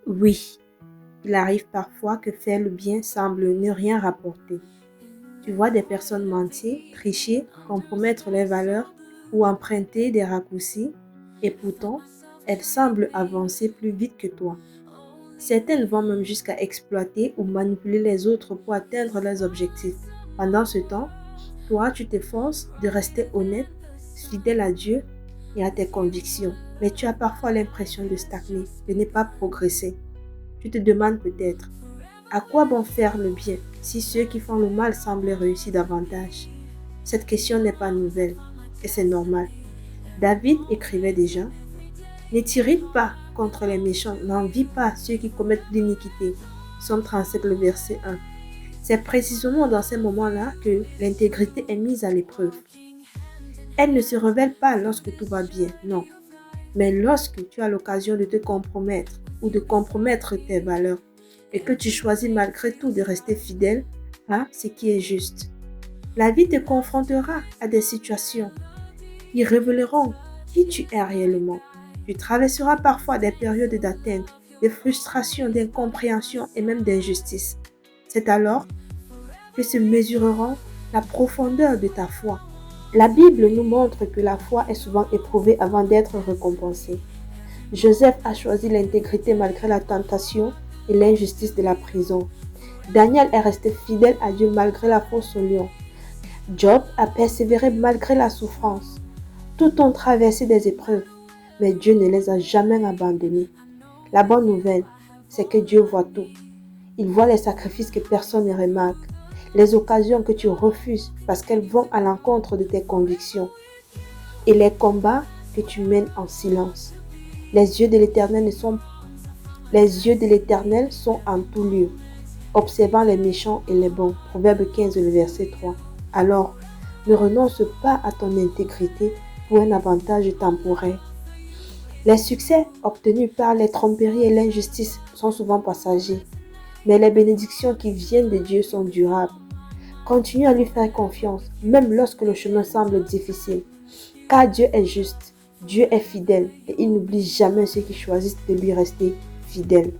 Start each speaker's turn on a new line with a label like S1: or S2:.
S1: Oui, il arrive parfois que faire le bien semble ne rien rapporter. Tu vois des personnes mentir, tricher, compromettre les valeurs ou emprunter des raccourcis, et pourtant, elles semblent avancer plus vite que toi. Certaines vont même jusqu'à exploiter ou manipuler les autres pour atteindre leurs objectifs. Pendant ce temps, toi, tu t'efforces de rester honnête, fidèle à Dieu et à tes convictions. Mais tu as parfois l'impression de stagner, de ne pas progresser. Tu te demandes peut-être, à quoi bon faire le bien si ceux qui font le mal semblent réussir davantage? Cette question n'est pas nouvelle et c'est normal. David écrivait déjà, ne t'irrite pas contre les méchants, n'envie pas ceux qui commettent l'iniquité. Somme 37, le verset 1. C'est précisément dans ces moments-là que l'intégrité est mise à l'épreuve. Elle ne se révèle pas lorsque tout va bien, non. Mais lorsque tu as l'occasion de te compromettre ou de compromettre tes valeurs et que tu choisis malgré tout de rester fidèle à ce qui est juste. La vie te confrontera à des situations qui révéleront qui tu es réellement. Tu traverseras parfois des périodes d'atteinte, de frustration, d'incompréhension et même d'injustice. C'est alors que se mesureront la profondeur de ta foi. La Bible nous montre que la foi est souvent éprouvée avant d'être récompensée. Joseph a choisi l'intégrité malgré la tentation et l'injustice de la prison. Daniel est resté fidèle à Dieu malgré la fosse au lion. Job a persévéré malgré la souffrance. Tous ont traversé des épreuves, mais Dieu ne les a jamais abandonnés. La bonne nouvelle, c'est que Dieu voit tout. Il voit les sacrifices que personne ne remarque, les occasions que tu refuses parce qu'elles vont à l'encontre de tes convictions et les combats que tu mènes en silence. Les yeux de l'Éternel sont en tout lieu, observant les méchants et les bons. Proverbe 15, le verset 3. Alors, ne renonce pas à ton intégrité pour un avantage temporaire. Les succès obtenus par les tromperies et l'injustice sont souvent passagers, mais les bénédictions qui viennent de Dieu sont durables. Continue à lui faire confiance, même lorsque le chemin semble difficile, car Dieu est juste, Dieu est fidèle et il n'oublie jamais ceux qui choisissent de lui rester fidèles.